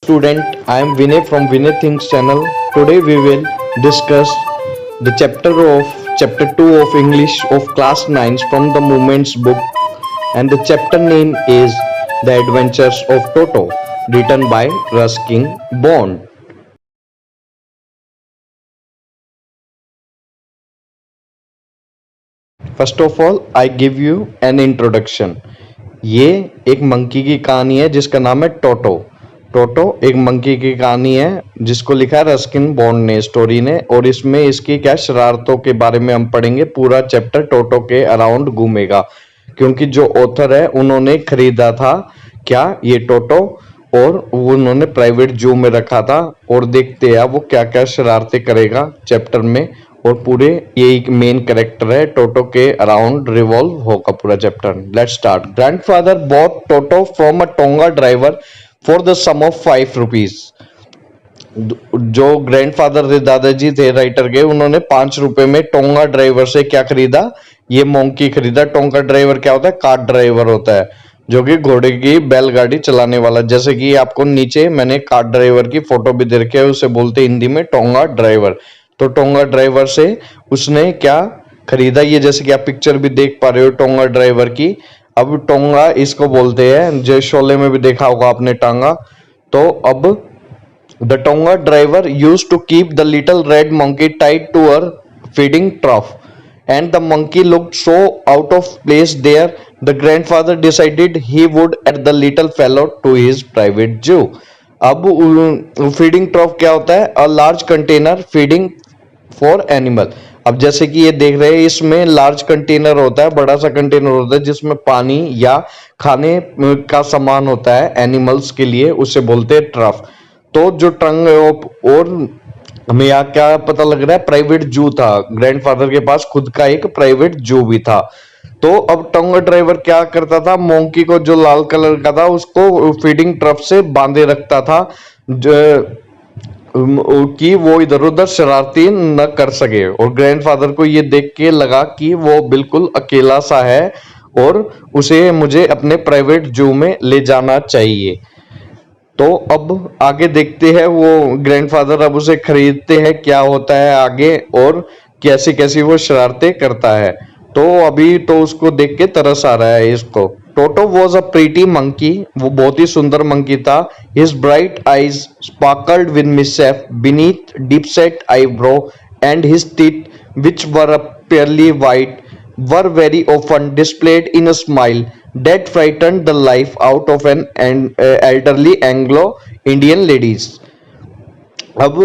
Student, I am Vinay from Vinay Thinks channel. Today we will discuss the chapter 2 of English of class 9 from the Movements book, and the chapter name is The Adventures of Toto, written by Ruskin Bond. First of all, I give you an introduction. ये एक monkey की कहानी है जिसका नाम है टोटो। टोटो एक monkey की कहानी है जिसको लिखा है रस्किन बॉन्ड ने, स्टोरी ने, और इसमें इसकी क्या शरारतों के बारे में हम पढ़ेंगे। पूरा चैप्टर टोटो के अराउंड घूमेगा क्योंकि जो ऑथर है उन्होंने खरीदा था क्या ये टोटो, और वो उन्होंने प्राइवेट जू में रखा था। और देखते हैं वो क्या क्या शरारतें करेगा चैप्टर में। और पूरे ये एक मेन कैरेक्टर है, टोटो के अराउंड रिवॉल्व होगा पूरा chapter. Let's start. Grandfather bought Toto from a tonga driver for the sum of 5 rupees. जो ग्रैंडफादर थे, दादाजी थे राइटर के, उन्होंने 5 रुपए में टोंगा ड्राइवर से क्या खरीदा? ये मोंकी खरीदा। टोंगा ड्राइवर क्या होता है? कार्ट ड्राइवर होता है, जो कि घोड़े की बैलगाड़ी चलाने वाला। जैसे कि आपको नीचे मैंने कार्ट ड्राइवर की फोटो भी दे रखी है, उसे बोलते हिंदी में टोंगा ड्राइवर। तो टोंगा ड्राइवर से उसने क्या खरीदा? ये जैसे कि आप पिक्चर भी देख पा रहे हो टोंगा ड्राइवर की। अब टोंगा इसको बोलते हैं, जो शोले में भी देखा होगा आपने टांगा। तो अब the tonga driver used to keep the little red monkey tied to her feeding trough, and the monkey looked so out of place there. The grandfather decided he would add the little fellow to his private zoo. अब feeding ट्रॉफ क्या होता है? A large container feeding for animal. अब जैसे कि ये देख रहे हैं, इसमें लार्ज कंटेनर होता है, बड़ा सा कंटेनर होता है जिसमें पानी या खाने का सामान होता है एनिमल्स के लिए, उसे बोलते हैं ट्रफ। तो जो टंग और हमें यहाँ क्या पता लग रहा है? प्राइवेट जू था, ग्रैंडफादर के पास खुद का एक प्राइवेट जू भी था। तो अब टोंगा ड्राइवर क्या करता था? मोंकी को, जो लाल कलर का था, उसको फीडिंग ट्रफ से बांधे रखता था कि वो इधर उधर शरारती न कर सके। और ग्रैंडफादर को ये देख के लगा कि वो बिल्कुल अकेला सा है और उसे मुझे अपने प्राइवेट जू में ले जाना चाहिए। तो अब आगे देखते हैं, वो ग्रैंडफादर अब उसे खरीदते हैं, क्या होता है आगे और कैसी कैसी वो शरारतें करता है। तो अभी तो उसको देख के तरस आ रहा है इसको। Toto was a pretty monkey, वो बहुत ही सुंदर मंकी था। His bright eyes sparkled with mischief beneath deep set eyebrow, and his teeth which were purely white were very often displayed in a smile that frightened the life out of an elderly Anglo-Indian ladies. अब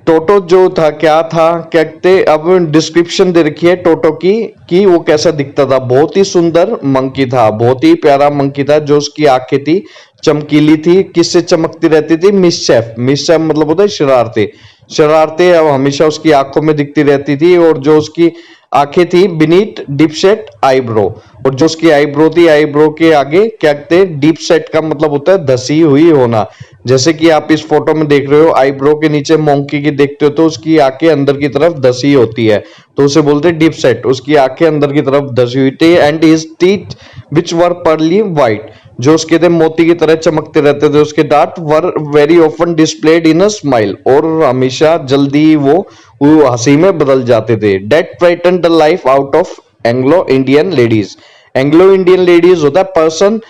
टोटो जो था क्या था, कहते, अब description दे रखी है टोटो की कि वो कैसा दिखता था। बहुत ही सुंदर मंकी था, बहुत ही प्यारा मंकी था। जो उसकी आंखें थी चमकीली थी। किससे चमकती रहती थी? मिसचेफ। मिसचेफ मतलब होता है शरारते। शरारते अब हमेशा उसकी आंखों में दिखती रहती थी। और जो उसकी आंखें थी बीनीथ डीप सेट आईब्रो, और जो उसकी आईब्रो थी, आईब्रो के आगे क्या कहते हैं? डीप सेट का मतलब होता है धसी हुई होना। जैसे कि आप इस फोटो में देख रहे हो, आईब्रो के नीचे मोंकी की देखते हो तो उसकी आंखें अंदर की तरफ धसी होती है, तो उसे बोलते हैं डीप सेट। उसकी आंखें अंदर की तरफ धसी हुई थी। And his teeth which were pearly white, जो उसके थे मोती की तरह चमकते रहते थे। उसके दांत were very often displayed in a smile, और हमेशा जल्दी वो हंसी में बदल जाते थे। That frightened the life out of Anglo Indian ladies. Anglo Indian ladies होता है person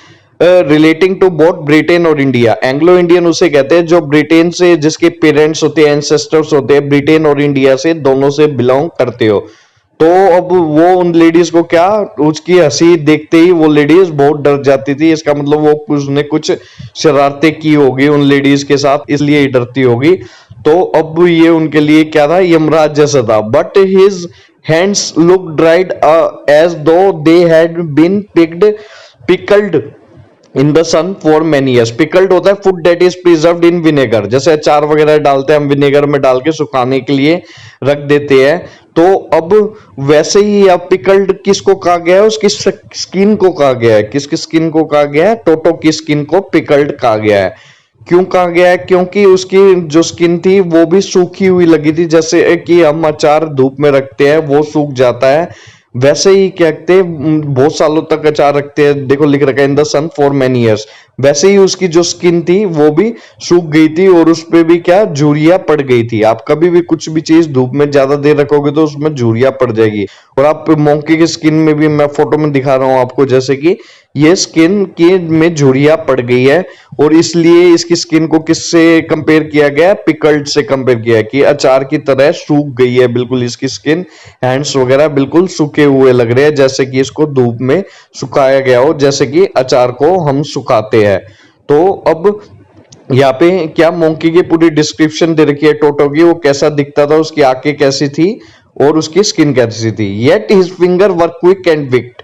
relating to both Britain और इंडिया। एंग्लो इंडियन उसे कहते हैं जो ब्रिटेन से, जिसके पेरेंट्स होते हैं, एंसेस्टर्स होते हैं, ब्रिटेन और इंडिया से दोनों से बिलोंग करते हो। तो अब वो उन लेडीज को क्या, उसकी हंसी देखते ही वो लेडीज बहुत डर जाती थी। इसका मतलब वो उसने कुछ शरारतें की होगी उन लेडीज के साथ, इसलिए ही डरती होगी। तो अब ये उनके लिए क्या था? यमराज जैसा था। But his hands look dried as though they had been pickled in the sun for many years. Pickled होता है food that is preserved in vinegar. जैसे अचार वगैरह डालते हैं हम, विनेगर में डाल के सुखाने के लिए रख देते हैं। तो अब वैसे ही अब पिकल्ड किसको कहा गया है? उसकी स्किन को कहा गया है। किसकी स्किन को कहा गया है? टोटो की स्किन को पिकल्ड कहा गया है। क्यों कहा गया है? क्योंकि उसकी जो स्किन थी वो भी सूखी हुई लगी थी। जैसे कि हम अचार धूप में रखते हैं, वो सूख जाता है, वैसे ही क्या कहते हैं बहुत सालों तक अचार रखते हैं, देखो लिख रखा है in the sun for many years. वैसे ही उसकी जो स्किन थी वो भी सूख गई थी और उस पे भी क्या झुर्रियां पड़ गई थी। आप कभी भी कुछ भी चीज धूप में ज्यादा देर रखोगे तो उसमें झुर्रियां पड़ जाएगी। और आप मोंकी की स्किन में भी मैं फोटो में दिखा रहा हूं आपको, जैसे कि ये स्किन के में झुर्रियां पड़ गई है। और इसलिए इसकी स्किन को किससे कंपेयर किया गया, पिकल्ड से कंपेयर किया है कि अचार की तरह सूख गई है बिल्कुल इसकी स्किन। हैंड्स वगैरह बिल्कुल सूखे हुए लग रहे हैं, जैसे कि इसको धूप में सुखाया गया हो, जैसे कि अचार को हम सुखाते हैं। तो अब यहाँ पे क्या मोंकी की पूरी डिस्क्रिप्शन दे रखी है टोटो की, वो कैसा दिखता था, उसकी आंखें कैसी थी और उसकी स्किन कैसी थी। Yet his finger were quick and विक्ट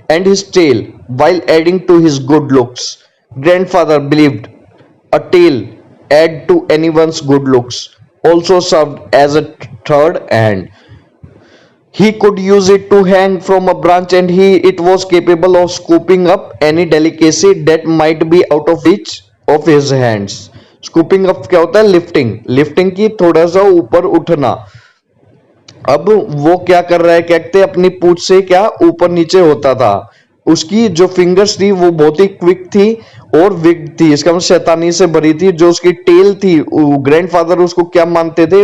and his tail, while adding to his good looks. Grandfather believed a tail add to anyone's good looks also served as a third hand. He could use it to hang from a branch and it was capable of scooping up any delicacy that might be out of reach of his hands. Scooping up क्या होता है, lifting, lifting की थोड़ा सा ऊपर उठना। अब वो क्या कर रहा है, कहते अपनी पूंछ से क्या ऊपर नीचे होता था। उसकी जो फिंगर्स थी वो बहुत ही क्विक थी और विग थी, इसका मतलब शैतानी से भरी थी। जो उसकी टेल थी, ग्रैंडफादर उसको क्या मानते थे,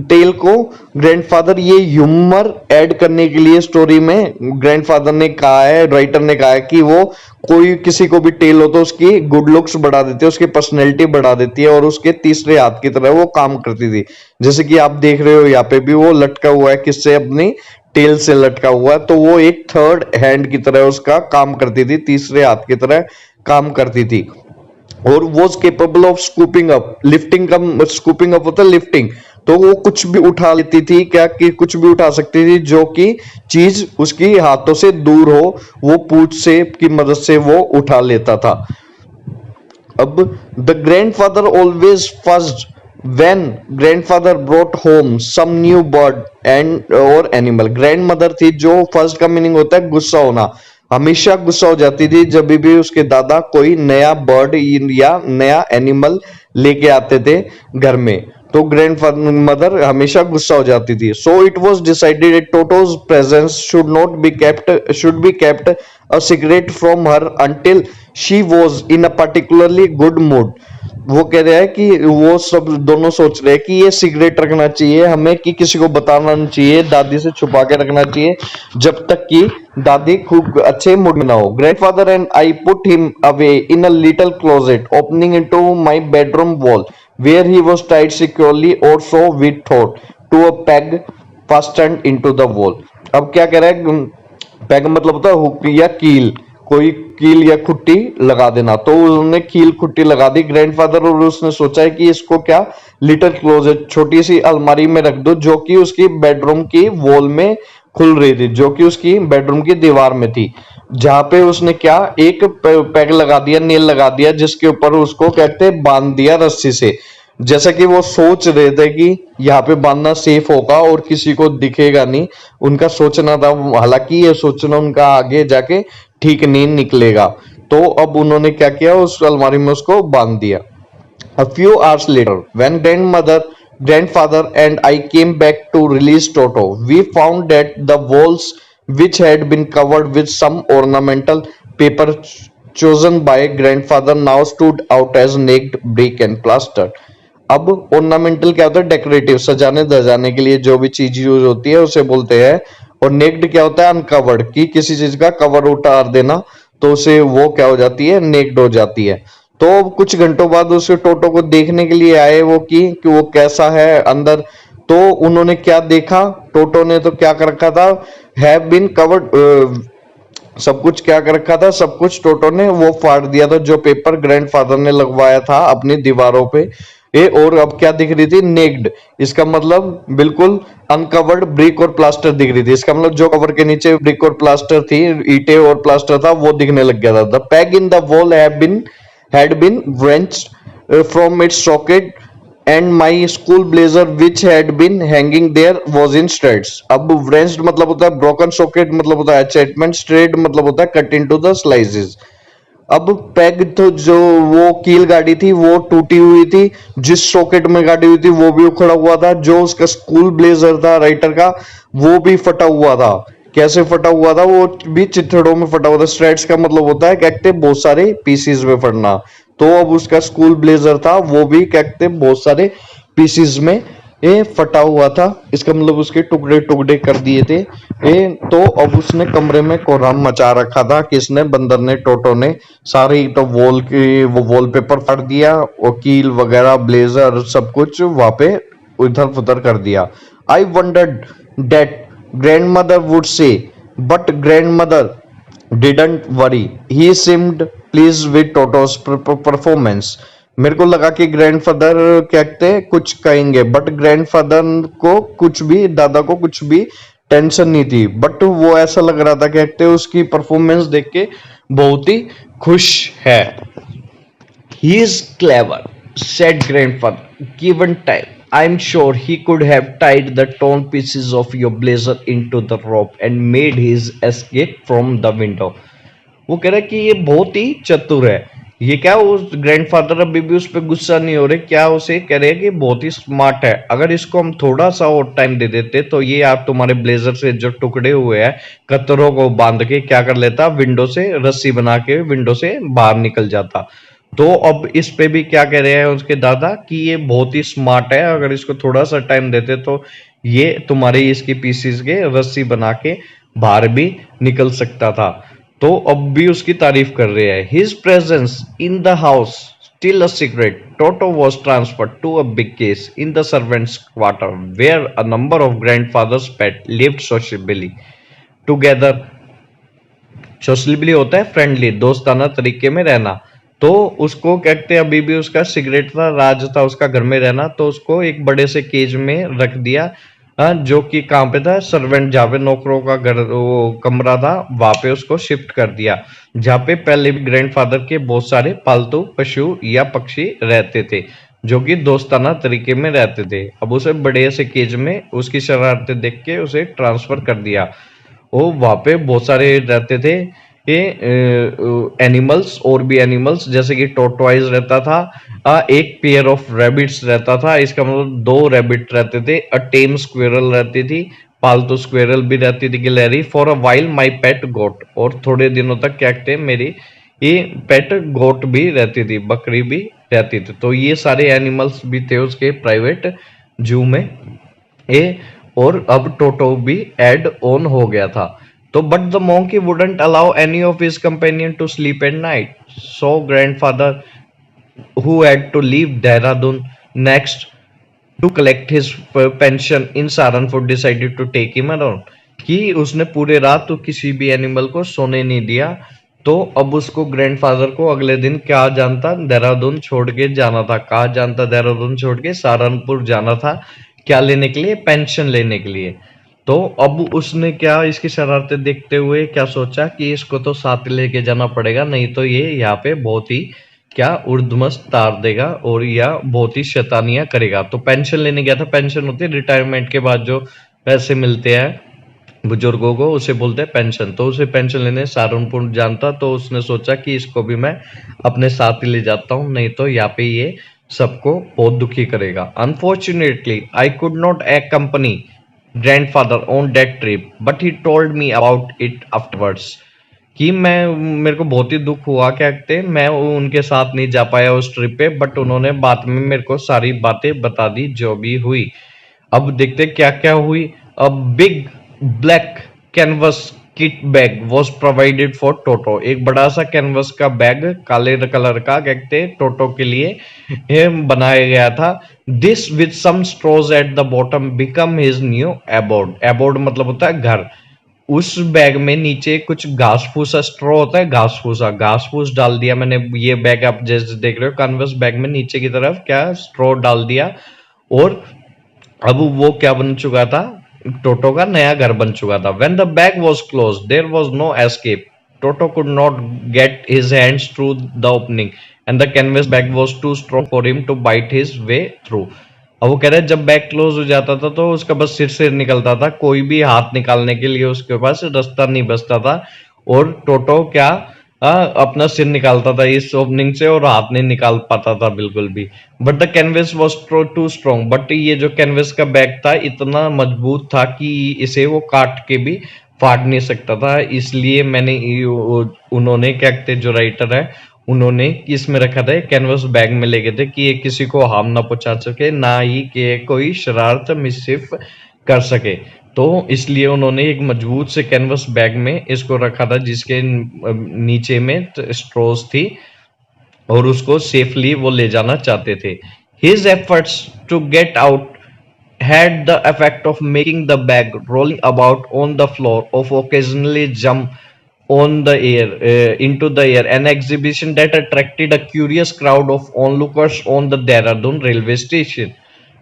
टेल को ग्रैंडफादर ये ह्यूमर ऐड करने के लिए स्टोरी में ग्रैंडफादर ने कहा है, राइटर ने कहा है कि वो कोई किसी को भी टेल हो तो उसकी गुड लुक्स बढ़ा देती है, उसकी पर्सनैलिटी बढ़ा देती है और उसके तीसरे हाथ की तरह वो काम करती थी। जैसे कि आप देख रहे हो यहाँ पे भी वो लटका हुआ है, किससे, अपनी टेल से लटका हुआ है। तो वो एक थर्ड हैंड की तरह उसका काम करती थी, तीसरे हाथ की तरह काम करती थी। और was capable of scooping up, lifting का स्कूपिंग अप होता है लिफ्टिंग, तो वो कुछ भी उठा लेती थी, क्या कि कुछ भी उठा सकती थी जो कि चीज उसकी हाथों से दूर हो, वो पूंछ से की मदद से वो उठा लेता था। अब the grandfather always first when grandfather brought home some new bird and और एनिमल। ग्रैंड मदर थी जो फर्स्ट का मीनिंग होता है गुस्सा होना, हमेशा गुस्सा हो जाती थी जब भी उसके दादा कोई नया बर्ड या नया एनिमल लेके आते थे घर में, तो ग्रैंड मदर हमेशा गुस्सा हो जाती थी। So it was decided टोटोज presence should be kept a secret from her until she was in a particularly good mood. वो कह रहा है कि वो सब दोनों सोच रहे हैं कि ये सिगरेट रखना चाहिए हमें, कि किसी को बताना नहीं चाहिए, दादी से छुपा के रखना चाहिए जब तक कि दादी खूब अच्छे मूड में ना हो। Grandfather and I put him away in a little closet opening into my bedroom wall where he was tied securely और so we thought to a peg fastened into the wall। अब क्या कह रहा है, peg मतलब होता है hook या कील, कोई कील या खुट्टी लगा देना, तो उन्होंने कील खुट्टी लगा दी ग्रैंडफादर। और उसने सोचा है कि इसको क्या लिटिल क्लोजेट, छोटी सी अलमारी में रख दो जो कि उसकी बेडरूम की वॉल में खुल रही थी, जो कि उसकी बेडरूम की दीवार में थी, जहां पे उसने क्या एक पैग लगा दिया, नेल लगा दिया, जिसके ऊपर उसको कहते बांध दिया रस्सी से। जैसा कि वो सोच रहे थे कि यहाँ पे बांधना सेफ होगा और किसी को दिखेगा नहीं, उनका सोचना था। हालांकि ये सोचना उनका आगे जाके ठीक नहीं निकलेगा। तो अब उन्होंने क्या किया, उस अलमारी में उसको बांध दिया। A few hours later, when grandfather and I came back to release Toto, we found that the walls, which had been covered with some ornamental paper chosen by grandfather, now stood out as naked brick and plaster। अब ornamental क्या होता है, decorative, सजाने धजाने के लिए जो भी चीज यूज होती है उसे बोलते हैं। और नेक्ड क्या होता है, अनकवर्ड, कि किसी चीज का कवर उतार देना, तो उसे वो क्या हो जाती है, नेक्ड हो जाती है। तो कुछ घंटों बाद उसे टोटो को देखने के लिए आए वो कि वो कैसा है अंदर। तो उन्होंने क्या देखा, टोटो ने तो क्या कर रखा था, हैव बीन कवर्ड, सब कुछ क्या कर रखा था, सब कुछ टोटो ने वो फाड़ दिया था जो पेपर ग्रैंडफादर ने लगवाया था अपनी दीवारों पे। और अब क्या दिख रही थी, नेक्ड, इसका मतलब बिल्कुल अनकवर्ड ब्रिक और प्लास्टर दिख रही थी। इसका मतलब जो कवर के नीचे ब्रिक और प्लास्टर थी, ईंटें और प्लास्टर था, वो दिखने लग गया था। The peg in the wall had been wrenched from its socket and my school blazer which had been hanging there was in shreds। अब wrenched मतलब होता है broken socket, मतलब होता है attachment, shred मतलब होता है cut into the slices। अब पैग तो जो वो कील गाड़ी थी वो टूटी हुई थी, जिस सॉकेट में गाड़ी हुई थी वो भी उखड़ा हुआ था, जो उसका स्कूल ब्लेजर था राइटर का वो भी फटा हुआ था। कैसे फटा हुआ था, वो भी चिथड़ों में फटा हुआ था। स्ट्रेट्स का मतलब होता है क्या कहते हैं बहुत सारे पीसीज में फटना। तो अब उसका स्कूल ब्लेजर था, वो भी क्या कहते हैं बहुत सारे पीसीज में ये फटा हुआ था। इसका मतलब उसके टुकड़े टुकड़े कर दिए थे ये। तो अब उसने कमरे में कोहराम मचा रखा था। किसने? बंदर ने, टोटो ने। सारी तो वॉल की वो वॉलपेपर फाड़ दिया, वकील वगैरह ब्लेजर सब कुछ वहां पे उधर फुधर कर दिया। I wondered that grandmother would say, but grandmother didn't worry. He seemed pleased with Toto's performance. मेरे को लगा कि ग्रैंडफादर कहते कुछ कहेंगे, बट ग्रैंडफादर को कुछ भी, दादा को कुछ भी टेंशन नहीं थी। बट वो ऐसा लग रहा था कहते उसकी परफॉर्मेंस देख के बहुत ही खुश है। He is clever, said grandfather. Given time, I'm sure he could have tied the torn pieces of your blazer into the rope and made his escape from the window. वो कह रहा है कि ये बहुत ही चतुर है। ये क्या, उस ग्रैंडफादर अभी भी उस पर गुस्सा नहीं हो रहे, क्या उसे कह रहे हैं कि बहुत ही स्मार्ट है। अगर इसको हम थोड़ा सा और टाइम दे देते तो ये आप तुम्हारे ब्लेजर से जो टुकड़े हुए हैं कतरों को बांध के क्या कर लेता, विंडो से रस्सी बना के विंडो से बाहर निकल जाता। तो अब इस पे भी क्या कह रहे हैं उसके दादा कि ये बहुत ही स्मार्ट है, अगर इसको थोड़ा सा टाइम देते तो ये तुम्हारे इसकी पीसीज के रस्सी बना के बाहर भी निकल सकता था। तो अब भी उसकी तारीफ कर रहे हैं। His presence in the house still a secret, Toto was transferred to a big case in the servants' quarter where a number of grandfather's pet lived socially together. Socially होता है फ्रेंडली, दोस्ताना तरीके में रहना। तो उसको कहते हैं अभी भी उसका सिगरेट था, राज था उसका घर में रहना। तो उसको एक बड़े से केज में रख दिया, जो कि कहाँ पे था, सर्वेंट जहाँ पे नौकरों का घर वो कमरा था वहां पे उसको शिफ्ट कर दिया, जहाँ पे पहले भी ग्रैंडफादर के बहुत सारे पालतू पशु या पक्षी रहते थे जो कि दोस्ताना तरीके में रहते थे। अब उसे बड़े से केज में उसकी शरारतें देख के उसे ट्रांसफर कर दिया। वो वहां पे बहुत सारे रहते थे ये एनिमल्स, और भी एनिमल्स जैसे कि टोटवाइज रहता था, एक पेयर ऑफ रैबिट्स रहता था, इसका मतलब 2 रैबिट रहते थे, अ टेम स्क्विरल रहती थी, पालतू स्क्विरल भी रहती थी गिलहरी, फॉर अ वाइल माई पेट गोट, और थोड़े दिनों तक क्या कहते हैं मेरी ये पेट गोट भी रहती थी, बकरी भी रहती थी। तो ये सारे एनिमल्स भी थे उसके प्राइवेट जू में ए। और अब टोटो भी एड ऑन हो गया था। तो but the monkey wouldn't allow any of his companion to sleep at night. So grandfather, who had to leave Dehradun next to collect his pension in Saharanpur, decided to take him around. कि उसने पूरे रात तो किसी भी animal को सोने नहीं दिया। तो अब उसको ग्रैंडफादर को अगले दिन क्या जानता, देहरादून छोड़ के जाना था। कहा जानता, देहरादून छोड़ के सहारनपुर जाना था। क्या लेने के लिए? पेंशन लेने के लिए। तो अब उसने क्या, इसकी शरारतें देखते हुए क्या सोचा कि इसको तो साथ लेके जाना पड़ेगा, नहीं तो ये यहाँ पे बहुत ही क्या उर्दमस्त तार देगा और या बहुत ही शैतानियां करेगा। तो पेंशन लेने गया था। पेंशन होती है रिटायरमेंट के बाद जो पैसे मिलते हैं बुजुर्गों को, उसे बोलते हैं पेंशन। तो उसे पेंशन लेने सहारनपुर जानता, तो उसने सोचा कि इसको भी मैं अपने साथ ही ले जाता हूँ, नहीं तो यहाँ पे ये सबको बहुत दुखी करेगा। Unfortunately I could not accompany grandfather on that trip, but he told me about it afterwards. कि मैं, मेरे को बहुत ही दुख हुआ क्या कहते हैं, मैं उनके साथ नहीं जा पाया उस ट्रिप पे, बट उन्होंने बाद में मेरे को सारी बातें बता दी जो भी हुई। अब देखते क्या क्या हुई। A big black canvas kit bag was provided for Toto. एक बड़ा सा कैनवस का बैग काले कलर का कहते हैं टोटो के लिए बनाया गया था। This with some straws at the bottom become his new abode. Abode मतलब होता है घर। उस बैग में नीचे कुछ घास फूसा, स्ट्रॉ होता है घास फूसा, घास फूस डाल दिया मैंने। ये बैग आप जैसे देख रहे हो कैनवस बैग में नीचे की तरफ क्या स्ट्रॉ डाल दिया, और अब वो क्या बन चुका था, टोटो का नया घर बन चुका था। When the bag was closed, there was no escape. Toto could not get his hands through the opening, and the canvas bag was too strong for him to bite his way through. अब वो कह रहे जब bag close हो जाता था तो उसका बस सिर से निकलता था, कोई भी हाथ निकालने के लिए उसके पास रास्ता नहीं बचता था। और टोटो क्या अपना सिर निकालता था इस ओपनिंग से और हाथ नहीं निकाल पाता था बिल्कुल भी। But the canvas was too strong, but ये जो कैनवस का बैग था इतना मजबूत था कि इसे वो काट के भी फाड़ नहीं सकता था, इसलिए उन्होंने क्या कहते हैं, जो राइटर है उन्होंने इसमें रखा था, कैनवस बैग में ले गए थे कि ये किसी को हार्म ना पहुंचा सके, ना ही कि कोई शरारत मिसचिफ कर सके। तो इसलिए उन्होंने एक मजबूत से कैनवस बैग में इसको रखा था, जिसके नीचे में स्ट्रोज थी, और उसको सेफली वो ले जाना चाहते थे। His efforts to get out had the effect of making the bag rolling about on the floor of occasionally jump on the air into the air, an exhibition that attracted a curious crowd of onlookers on the Dehradun railway station.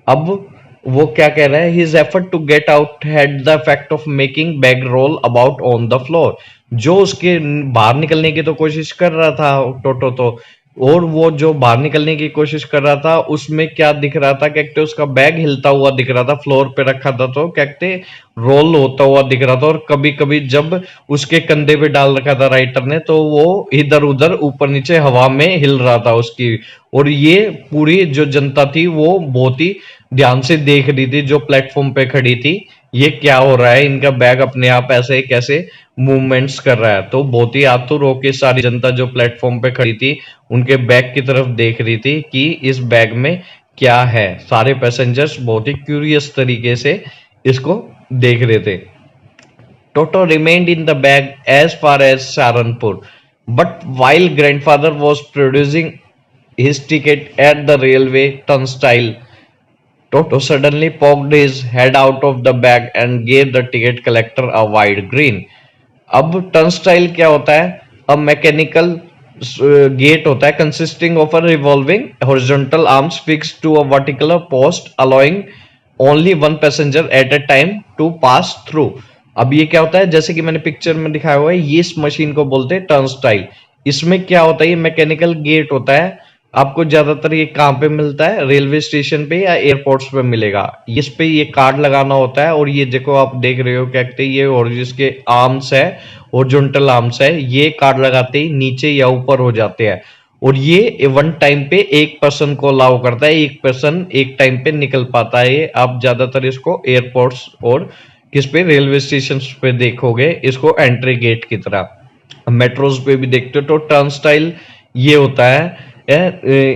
अब वो क्या कह रहा है, his effort to get out had the effect of making bag roll about on the floor. जो उसके बाहर निकलने की तो कोशिश कर रहा था टोटो तो, और वो जो बाहर निकलने की कोशिश कर रहा था उसमें क्या दिख रहा था, क्या कहते उसका बैग हिलता हुआ दिख रहा था, फ्लोर पे रखा था तो क्या कहते रोल होता हुआ दिख रहा था, और कभी कभी जब उसके कंधे पे डाल रखा था राइटर ने तो वो इधर उधर ऊपर नीचे हवा में हिल रहा था उसकी। और ये पूरी जो जनता थी वो बहुत ही ध्यान से देख रही थी, जो प्लेटफॉर्म पे खड़ी थी, ये क्या हो रहा है, इनका बैग अपने आप ऐसे कैसे मूवमेंट्स कर रहा है। तो बहुत ही आतुर होके सारी जनता जो प्लेटफॉर्म पे खड़ी थी उनके बैग की तरफ देख रही थी कि इस बैग में क्या है। सारे पैसेंजर्स बहुत ही क्यूरियस तरीके से इसको देख रहे थे। Toto remained in the bag as far as Saranpur, but while grandfather was producing his ticket at the railway turnstile, Toto suddenly poked his head out of the bag and gave the ticket collector a wide grin. अब turnstile क्या होता है, अब mechanical gate होता है consisting of a revolving horizontal arms fixed to a vertical post allowing only one passenger at a time to pass through. अब ये क्या होता है, जैसे कि मैंने पिक्चर में दिखाया हुआ है, ये इस मशीन को बोलते हैं टर्नस्टाइल। इसमें क्या होता है, ये मैकेनिकल गेट होता है। आपको ज्यादातर ये कहाँ पे मिलता है, रेलवे स्टेशन पे या एयरपोर्ट्स पे मिलेगा। इस पे ये कार्ड लगाना होता है, और ये देखो आप देख रहे हो क्या कहते हैं, ये और जिसके आर्म्स है हॉरिजॉन्टल आर्म्स है, ये कार्ड लगाते ही नीचे या ऊपर हो जाते हैं। और ये वन टाइम पे एक पर्सन को अलाउ करता है, एक पर्सन एक टाइम पे निकल पाता है। ये आप ज्यादातर इसको एयरपोर्ट्स और किस पे रेलवे स्टेशन पे देखोगे इसको एंट्री गेट की तरह। मेट्रोज पे भी देखते हो तो टर्नस्टाइल ये होता है,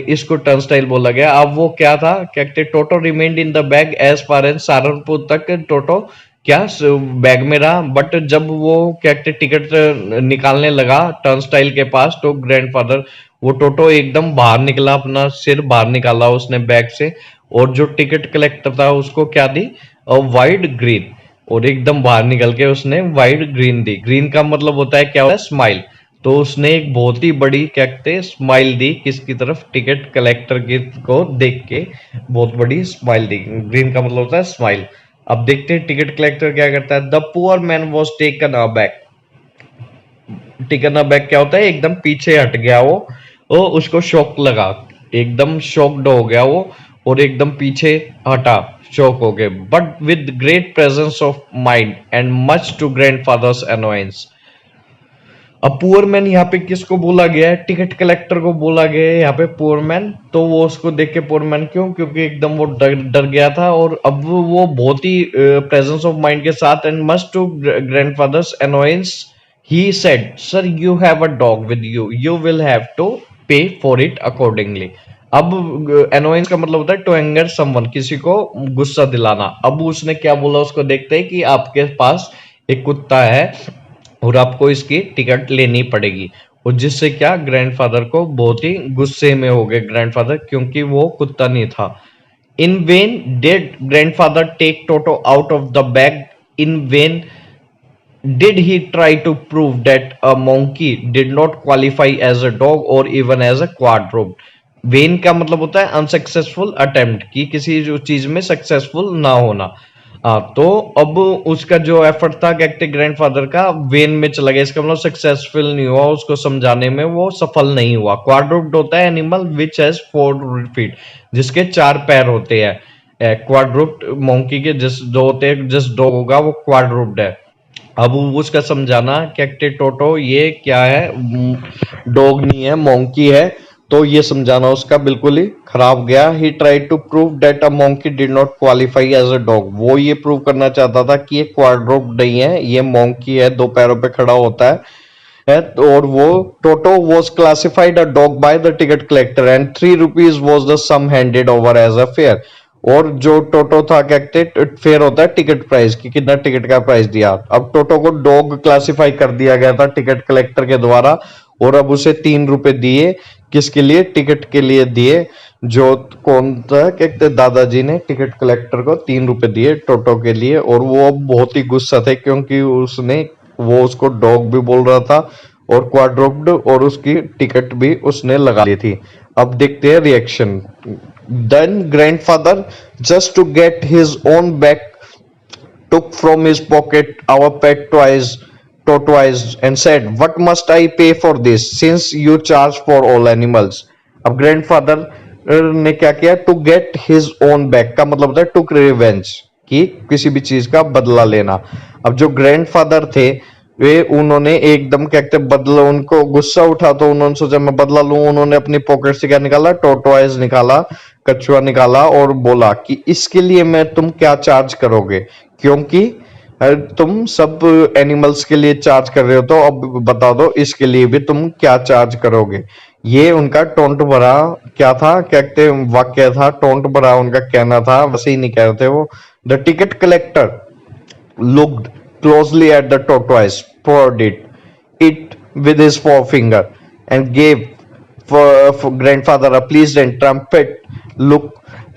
इसको टर्नस्टाइल बोला गया। अब वो क्या था, क्या कहते Toto remained in the bag as far as Saharanpur तक टोटो क्या बैग में रहा, बट जब वो क्या कहते टिकट निकालने लगा टर्नस्टाइल के पास तो ग्रैंडफादर वो टोटो एकदम बाहर निकला, अपना सिर बाहर निकाला उसने बैग से, और जो टिकट कलेक्टर था उसको क्या दी, वाइड ग्रीन, और एकदम बाहर निकल के उसने वाइड ग्रीन दी। ग्रीन का मतलब होता है क्या होता है, स्माइल। तो उसने एक बहुत ही बड़ी क्या कहते हैं स्माइल दी, किसकी तरफ, टिकट कलेक्टर की को देख के बहुत बड़ी स्माइल दी। ग्रीन का मतलब होता है स्माइल। अब देखते हैं टिकट कलेक्टर क्या करता है। The poor man was taken aback. Taken aback क्या होता है, एकदम पीछे हट गया वो उसको शॉक लगा, एकदम शॉक्ड हो गया वो, और एकदम पीछे हटा, शॉक हो गए। But with great presence of mind and much to grandfather's annoyance. अब पुअर मैन यहाँ पे किसको बोला गया है, टिकट कलेक्टर को बोला गया है यहाँ पे पुअर मैन। तो वो उसको देख के पुअर मैन क्यों, क्योंकि एकदम वो डर गया था, और अब वो बहुत ही प्रेजेंस ऑफ माइंड के साथ and much to grandfather's annoyance he said, sir you have a dog with you, you will have to pay for it accordingly. अब अनोयंस का मतलब होता है टू एंगर समवन, किसी को गुस्सा दिलाना। अब उसने क्या बोला, उसको देखते हैं कि आपके पास एक कुत्ता है और आपको इसकी टिकट लेनी पड़ेगी, और जिससे क्या ग्रैंडफादर को बहुत ही गुस्से में हो गए ग्रैंडफादर, क्योंकि वो कुत्ता नहीं था। In vain did grandfather take Toto out of the bag, in vain did he try to prove that a monkey did not qualify as a dog और even as a quadruped. Vain का मतलब होता है unsuccessful attempt, की किसी जो चीज में सक्सेसफुल ना होना। तो अब उसका जो एफर्ट था क्या कहते ग्रैंडफादर का वेन में चला गया, इसका मतलब सक्सेसफुल नहीं हुआ, उसको समझाने में वो सफल नहीं हुआ। क्वाड्रूप्ड होता है एनिमल विच हैज 4 फीट, जिसके 4 पैर होते हैं। क्वाड्रूप्ड मोंकी के जिस जो होते हैं, जिस डॉग होगा वो क्वाड्रूप्ड है। अब उसका समझाना क्या कहते टोटो ये क्या है, डॉग नहीं है मोंकी है, तो ये समझाना उसका बिल्कुल ही खराब गया। He tried to prove that a monkey did not qualify as a dog. वो ये प्रूव करना चाहता था कि ये क्वाड्रोप नहीं है, ये मोंकी है, दो पैरों पे खड़ा होता है। और वो Toto was classified a dog by the ticket collector and ₹3 was the sum handed over as a fare. और जो टोटो था, क्या कहते फेयर होता है टिकट प्राइस की, कितना टिकट का प्राइस दिया। अब टोटो को डॉग क्लासिफाई कर दिया गया था टिकट कलेक्टर के द्वारा, और अब उसे ₹3 दिए। किसके लिए? टिकट के लिए दिए। जो कौन था, क्या कहते दादाजी ने टिकट कलेक्टर को ₹3 दिए टोटो के लिए। और वो अब बहुत ही गुस्सा थे, क्योंकि वो उसको डॉग भी बोल रहा था और क्वाड्रोप्ड, और उसकी टिकट भी उसने लगा ली थी। अब देखते हैं reaction. Then grandfather, just to get his own back, took from his pocket our pet tortoise and said, "What must I pay for this, since you charge for all animals?" अब grandfather ने क्या किया? To get his own back का मतलब होता है to revenge, कि किसी भी चीज का बदला लेना। अब जो ग्रैंडफादर थे, वे उन्होंने एकदम क्या कहते बदला, उनको गुस्सा उठा तो उन्होंने सोचा मैं बदला लूं। उन्होंने अपनी पॉकेट से क्या निकाला? टोटवाइज निकाला, कछुआ निकाला, और बोला कि इसके लिए मैं तुम क्या चार्ज करोगे, क्योंकि तुम सब एनिमल्स के लिए चार्ज कर रहे हो, तो अब बता दो इसके लिए भी तुम क्या चार्ज करोगे। ये उनका टोंट भरा क्या था, क्या कहते वाक्य था, टोंट भरा उनका कहना था, वैसे ही नहीं कह रहे थे वो। The ticket collector looked closely at the tortoise, pawed it with his forefinger, and gave for grandfather a pleased and trumpet look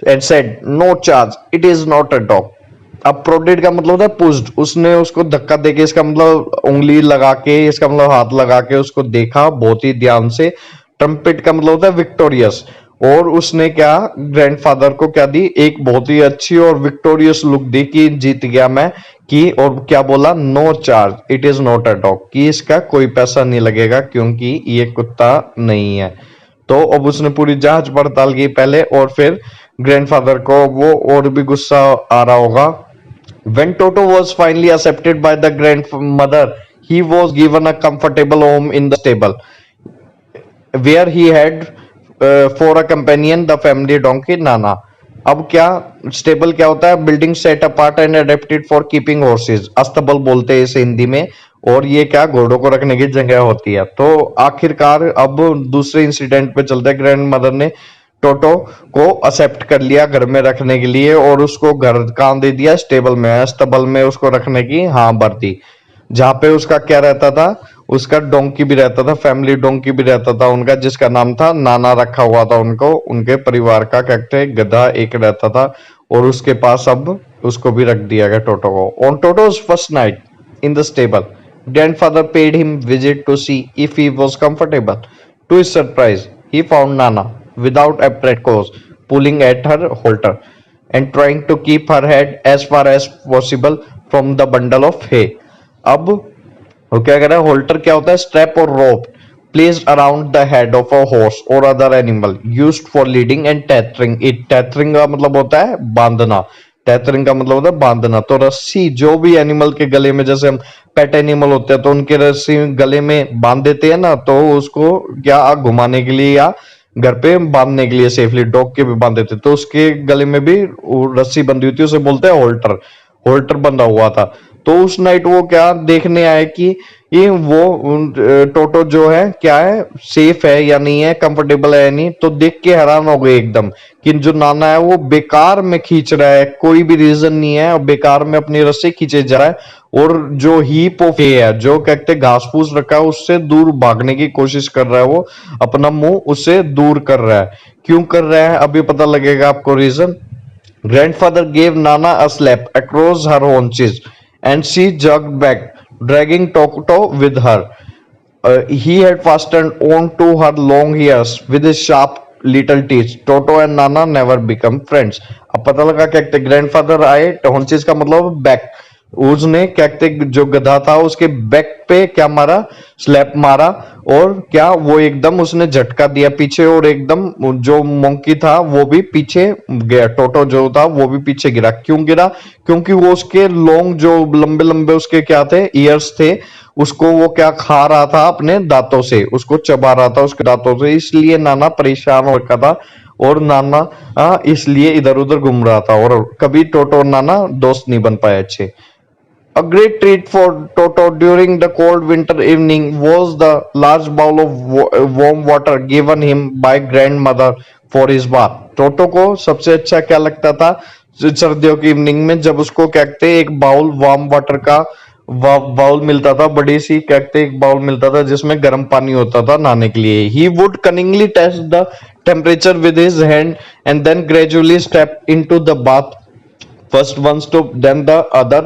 and said, "No charge. It is not a dog." अब prodded का मतलब होता है pushed. उसने उसको धक्का देके, इसका मतलब उंगली लगा के, इसका मतलब हाथ लगा के उसको देखा बहुत ही ध्यान से। ट्रम्पेट का मतलब होता है विक्टोरियस। और उसने क्या ग्रैंडफादर को क्या दी? एक बहुत ही अच्छी और विक्टोरियस लुक दी कि जीत गया मैं। कि और क्या बोला? No charge, it is not a dog, कि इसका कोई पैसा नहीं लगेगा क्योंकि ये कुत्ता नहीं है। तो अब उसने पूरी जांच पड़ताल की पहले, और फिर ग्रैंडफादर को वो और भी गुस्सा आ रहा होगा। When Toto was finally accepted by the grandmother, he was given a comfortable home in the stable, where he had for a companion the family donkey Nana. अब क्या स्टेबल क्या होता है? Building set apart and adapted for keeping horse's, अस्तबल बोलते हैं इसे हिंदी में। और ये क्या घोड़ों को रखने की जगह होती है। तो आखिरकार अब दूसरे इंसिडेंट पे चलते, ग्रैंड मदर ने टोटो को एक्सेप्ट कर लिया घर में रखने के लिए, और उसको घर कहाँ दे दिया? स्टेबल में, अस्तबल में उसको रखने की हाँ भर दी। जहाँ पे उसका क्या रहता था? उसका डोंकी भी रहता था, फैमिली डोंकी भी रहता था उनका, जिसका नाम था नाना रखा हुआ था उनको। उनके परिवार का क्या कहते हैं गधा एक रहता था, और उसके पास अब उसको भी रख दिया गया टोटो को। On टोटोज first night in the stable, grandfather paid him visit to see if he was comfortable. To his surprise, he found Nana without apparent cause, pulling at her halter and trying to keep her head as far as possible from the bundle of hay. अब वो क्या कर रहा है? Holter क्या होता है? Strap और रोप placed around the head of a horse or other animal used for leading and tethering it. tethering का मतलब होता है बांधना, टेथरिंग का मतलब होता है बांधना। तो रस्सी जो भी एनिमल के गले में, जैसे हम पेट एनिमल होते हैं तो उनके रस्सी गले में बांध देते हैं ना, तो उसको क्या घुमाने के लिए या घर पे बांधने के लिए सेफली डॉग के भी बांध देते, तो उसके गले में भी रस्सी बंधी हुई थी, उसे बोलते हैं होल्टर। होल्टर बंधा हुआ था। तो उस नाइट वो क्या देखने आए कि ये टोटो जो है क्या है, सेफ है या नहीं है, कंफर्टेबल है या नहीं। तो देख के हैरान हो गए एकदम कि जो नाना है वो बेकार में खींच रहा है, कोई भी रीजन नहीं है, और बेकार में अपनी रस्सी खींचे जा रहा है। और जो हीप ऑफ है, जो कहते घास फूस रखा है, उससे दूर भागने की कोशिश कर रहा है वो, अपना मुंह उससे दूर कर रहा है। क्यों कर रहा है अभी पता लगेगा आपको reason. Grandfather gave Nana a slap across her haunches, and she jogged back, dragging Toto with her. He had fastened on to her long ears with his sharp little teeth. Toto and Nana never become friends. अब पता लगा क्या? Grandfather आए, haunches का मतलब back, उसने क्या कहते जो गधा था उसके बैक पे क्या मारा, स्लैप मारा, और क्या वो एकदम उसने झटका दिया पीछे, और एकदम जो मोंकी था वो भी पीछे गया, टोटो जो था वो भी पीछे गिरा। क्यों गिरा? क्योंकि वो उसके लॉन्ग जो लंबे लंबे उसके क्या थे, ईयर्स थे, उसको वो क्या खा रहा था अपने दांतों से, उसको चबा रहा था उसके दांतों से, इसलिए नाना परेशान हो रखा था, और नाना इसलिए इधर उधर घूम रहा था, और कभी टोटो और नाना दोस्त नहीं बन पाए अच्छे। A great treat for Toto during the cold winter evening was the large bowl of warm water given him by grandmother for his bath. टोटो को सबसे अच्छा क्या लगता था सर्दियों की इवनिंग में, जब उसको क्या कहते एक बाउल वार्म वाटर का बाउल मिलता था, बड़ी सी क्या कहते एक बाउल मिलता था जिसमें गर्म पानी होता था नहाने के लिए। He would cunningly test the temperature with his hand and then gradually step into the bath, first one stop then the other,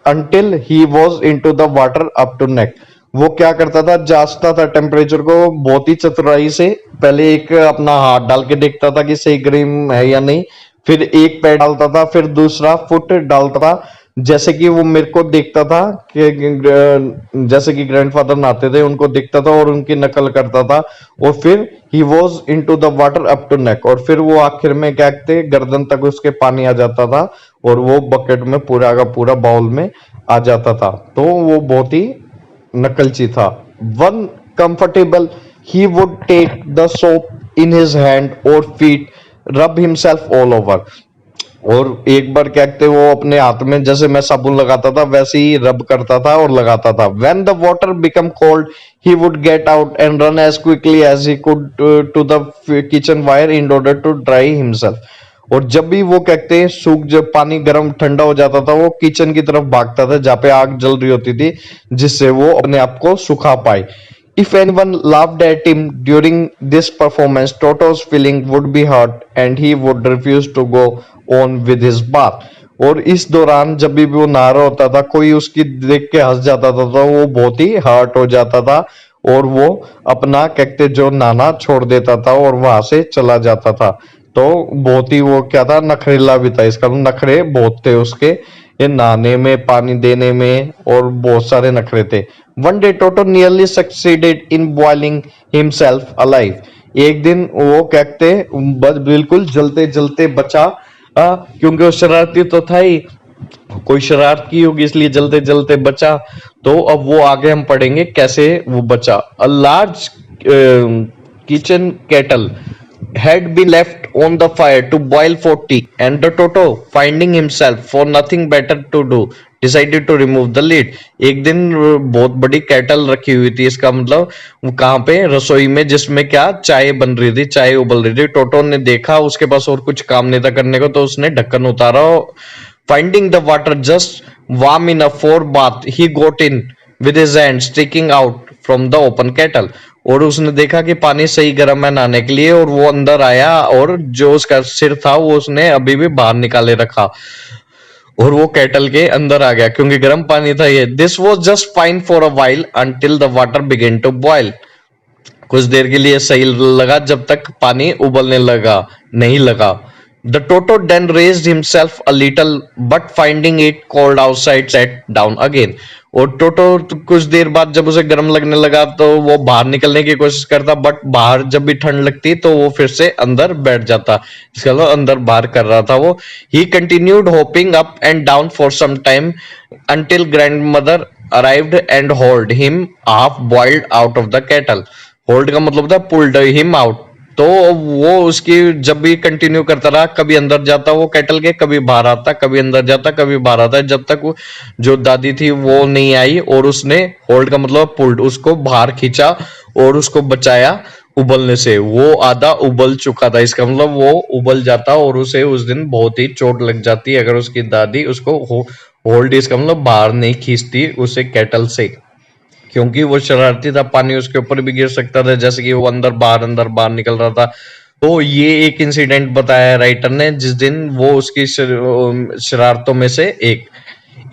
until he was into the water up to neck. वो क्या करता था, जांचता था temperature को बहुत ही चतुराई से, पहले एक अपना हाथ डाल के देखता था कि सही गर्म है या नहीं, फिर एक पैर डालता था, फिर दूसरा फुट डालता था, जैसे कि वो मेरे को देखता था कि जैसे कि ग्रैंडफादर नहाते थे उनको देखता था और उनकी नकल करता था, और फिर he was in to the water up to neck, और फिर वो आखिर में क्या कहते गर्दन तक उसके पानी आ जाता था, और वो बकेट में पूरा का पूरा बाउल में आ जाता था। तो वो बहुत ही नकलची था। One comfortable he would take the soap in his hand और feet, rub himself all over, और एक बार क्या कहते वो अपने हाथ में जैसे मैं साबुन लगाता था वैसे ही रब करता था और लगाता था। When the water become cold he would get out and run as quickly as he could to the kitchen fire in order to dry himself, और जब भी वो कहते हैं सूख, जब पानी गर्म ठंडा हो जाता था वो किचन की तरफ भागता था जहाँ पे आग जल रही होती थी, जिससे वो अपने आप को सुखा पाए। If anyone laughed at him during this performance, Toto's feeling would be hurt and he would refuse to go on with his bath. और इस दौरान जब भी वो नहा रहा होता था कोई उसकी देख के हंस जाता था तो वो बहुत ही हर्ट हो जाता था, और वो अपना कहते जो नहाना छोड़ देता था और वहां से चला जाता था। तो बहुत ही वो क्या था, नखरेला भी था, इसका नखरे बहुत थे उसके, ये नहाने में पानी देने में और बहुत सारे नखरे थे। One day toto nearly succeeded in boiling himself alive. एक दिन वो कहते बस बिल्कुल जलते जलते बचा, क्योंकि वो शरारती तो था ही, कोई शरारत की होगी इसलिए जलते जलते बचा। तो अब वो आगे हम पढ़ेंगे कैसे वो बचा। A large kitchen kettle had been left on the fire to boil for tea, and the Toto, finding himself for nothing better to do, decided to remove the lid. एक दिन बहुत बड़ी केटल रखी हुई थी, इसका मतलब वो कहाँ पे, रसोई में, जिसमें क्या चाय बन रही थी, चाय उबल रही थी। टोटो ने देखा उसके पास और कुछ काम नहीं था करने को, तो उसने ढक्कन उतारा। Finding the water just warm enough for bath, he got in with his hand sticking out from the open kettle. और उसने देखा कि पानी सही गर्म है नहाने के लिए, और वो अंदर आया और जो उसका सिर था वो उसने अभी भी बाहर निकाले रखा, और वो केटल के अंदर आ गया क्योंकि गर्म पानी था ये। This was just fine for a while until the water began to boil. कुछ देर के लिए सही लगा जब तक पानी उबलने लगा नहीं लगा। The Toto then raised himself a little, but finding it cold outside, sat down again. और टोटो कुछ देर बाद जब उसे गर्म लगने लगा तो वो बाहर निकलने की कोशिश करता, बट बाहर जब भी ठंड लगती तो वो फिर से अंदर बैठ जाता, इसका मतलब अंदर बाहर कर रहा था वो। He continued hopping up and down for some time until grandmother arrived and hauled him half boiled out of the kettle. Hold का मतलब था pulled him out. तो वो उसकी जब भी कंटिन्यू करता रहा, कभी अंदर जाता वो केटल के, कभी बाहर आता, कभी अंदर जाता, कभी बाहर आता, जब तक वो जो दादी थी वो नहीं आई, और उसने होल्ड का मतलब पुल्ड, उसको बाहर खींचा और उसको बचाया उबलने से। वो आधा उबल चुका था, इसका मतलब वो उबल जाता और उसे उस दिन बहुत ही चोट लग जाती अगर उसकी दादी उसको होल्ड, इसका मतलब बाहर नहीं खींचती उसे केटल से, क्योंकि वो शरारती था, पानी उसके ऊपर भी गिर सकता था, जैसे कि वो अंदर बाहर निकल रहा था। तो ये एक इंसिडेंट बताया राइटर ने जिस दिन वो उसकी शरारतों में से एक।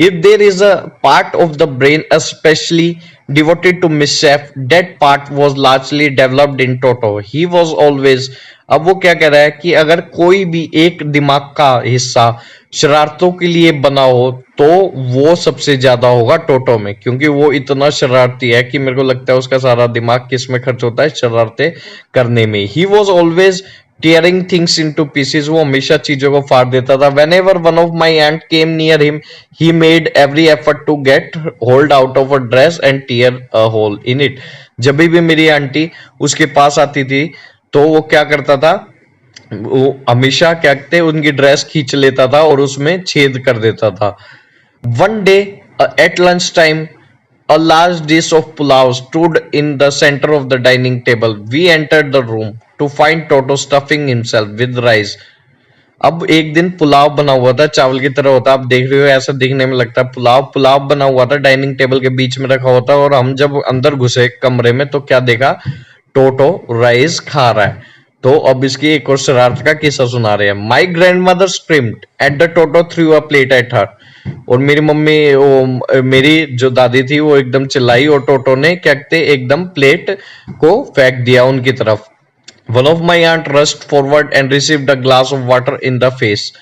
If there is a part of the brain especially devoted to mischief, that part was largely developed in Toto. He was always, अब वो क्या कह रहा है कि अगर कोई भी एक दिमाग का हिस्सा शरारतों के लिए बना हो तो वो सबसे ज्यादा होगा टोटो में, क्योंकि वो इतना शरारती है कि मेरे को लगता है उसका सारा दिमाग किस में खर्च होता है, शरारतें करने में। He was always tearing things into pieces, वो हमेशा चीजों को फाड़ देता था। Whenever one of my aunt came near him he made every effort to get hold out of a dress and tear a hole in it. जब भी मेरी आंटी उसके पास आती थी तो वो क्या करता था, वो हमेशा क्या कहते उनकी ड्रेस खींच लेता था और उसमें छेद कर देता था। One day at lunch time a large dish of pulao stood in the center of the dining table. We entered the room to find Toto stuffing himself with rice. अब एक दिन पुलाव बना हुआ था, चावल की तरह होता, आप देख रहे हो ऐसा दिखने में लगता है पुलाव। पुलाव बना हुआ था, डाइनिंग टेबल के बीच में रखा होता, और हम जब अंदर घुसे कमरे में तो क्या देखा, टोटो राइस खा रहा है। तो अब इसकी एक और शरारत का किस्सा सुना रहे हैं। My grand mother screamed at the toto through a plate at her. और मेरी मम्मी, वो मेरी जो दादी थी, वो एकदम चिल्लाई और टोटो ने क्या कहते एकदम प्लेट को फेंक दिया उनकी तरफ। One of my aunt rushed forward and received a glass of water in the face.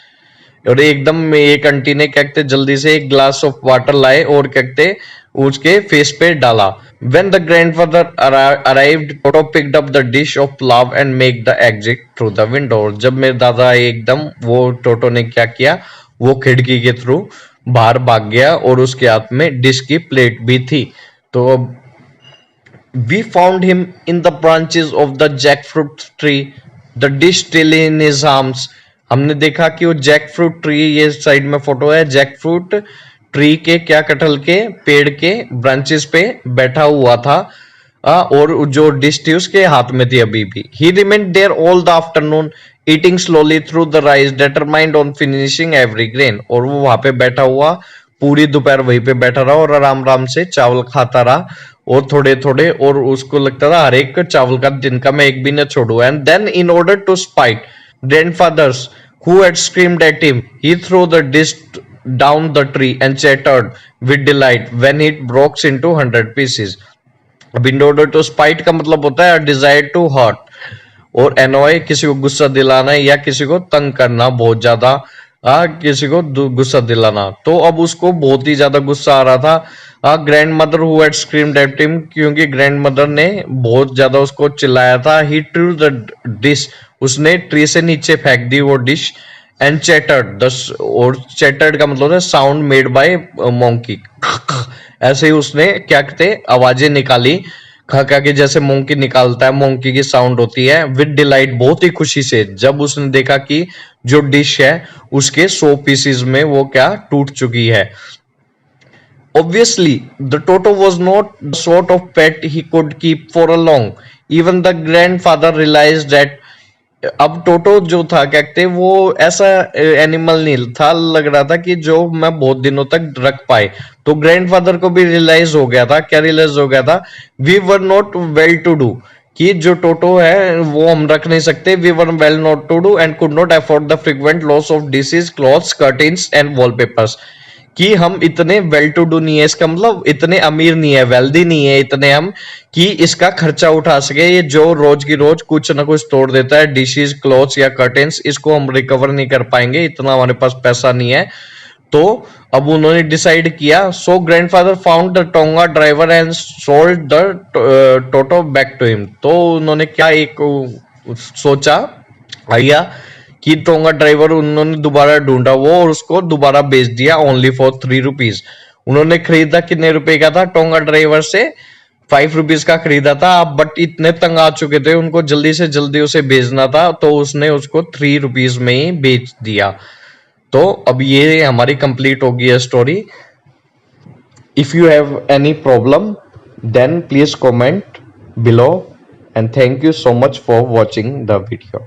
और एकदम एक आंटी ने क्या कहते जल्दी से एक ग्लास ऑफ वाटर लाए और क्या कहते उसके फेस पे डाला। When the grandfather arrived, Toto picked up the dish of pulao and make the exit through the window. जब मेरे दादा आए एकदम, वो टोटो ने क्या किया, वो खिड़की के थ्रू बाहर भाग गया और उसके हाथ में डिश की प्लेट भी थी। तो we found him in the branches of the jackfruit tree, the dish still in his arms. हमने देखा कि वो जैकफ्रूट ट्री, ये साइड में फोटो है, जैकफ्रूट ट्री के क्या, कटहल के पेड़ के ब्रांचेस पे बैठा हुआ था, और जो डिश थी उसके हाथ में थी अभी भी। He remained there all the afternoon eating slowly through the rice determined on finishing every grain. और वो वहां पे बैठा हुआ पूरी दोपहर वहीं पे बैठा रहा और आराम आराम से चावल खाता रहा, और थोड़े थोड़े, और उसको लगता था हर एक चावल का दिन का मैं एक भी न छोड़ू। And then in order to spite grandfathers who had screamed at him, he threw the dish down the tree and chattered with delight when it broke into 100 pieces. अब इन ऑर्डर टू स्पाइट का मतलब होता है desire to hurt, और annoy किसी को गुस्सा दिलाना या किसी को तंग करना बहुत ज्यादा, किसी को गुस्सा दिलाना। तो अब उसको बहुत ही ज्यादा गुस्सा आ रहा था। Grand mother who had screamed at him, क्योंकि ग्रैंड मदर ने बहुत ज्यादा उसको चिल्लाया था। ही थ्रू द डिश, उसने ट्री से नीचे फेंक दी वो डिश। एंड चैटर्ड, और चैटर्ड का मतलब है साउंड मेड बाय मोंकी। ऐसे ही उसने क्या कहते आवाजें निकाली, खा के जैसे मोंकी निकालता है, मोंकी की साउंड होती है। विद डिलाइट, बहुत ही खुशी से, जब उसने देखा कि जो डिश है उसके 100 पीसेस में वो क्या टूट चुकी है। Obviously, the Toto was not the sort of pet he could keep for a long. Even the grandfather realized that अब टोटो जो था क्या कहते वो ऐसा एनिमल नहीं था, लग रहा था कि जो मैं बहुत दिनों तक रख पाए। तो ग्रैंडफादर को भी रियलाइज हो गया था, क्या रियलाइज हो गया था, we were not well to do, कि जो टोटो है वो हम रख नहीं सकते। We were well not to do and could not afford the frequent loss of dishes, clothes, curtains and wallpapers, कि हम इतने वेल टू डू नहीं है, इसका मतलब इतने अमीर नहीं है, वेल्दी नहीं है इतने हम कि इसका खर्चा उठा सके। ये जो रोज की रोज कुछ ना कुछ तोड़ देता है, डिशेज, क्लॉथ्स या कर्टेन्स, इसको हम रिकवर नहीं कर पाएंगे, इतना हमारे पास पैसा नहीं है। तो अब उन्होंने डिसाइड किया। So grandfather found the tonga driver and sold the Toto back to him. तो उन्होंने क्या एक सोचा, आइडिया, कि टोंगा ड्राइवर उन्होंने दोबारा ढूंढा वो और उसको दोबारा बेच दिया ओनली फॉर 3 रुपीज। उन्होंने खरीदा कितने रुपए का था टोंगा ड्राइवर से, 5 रुपीज का खरीदा था। बट इतने तंग आ चुके थे, उनको जल्दी से जल्दी उसे बेचना था, तो उसने उसको 3 रुपीज में ही बेच दिया। तो अब ये हमारी कंप्लीट होगी है story. If you have any problem then please comment below and thank you so much for watching the video.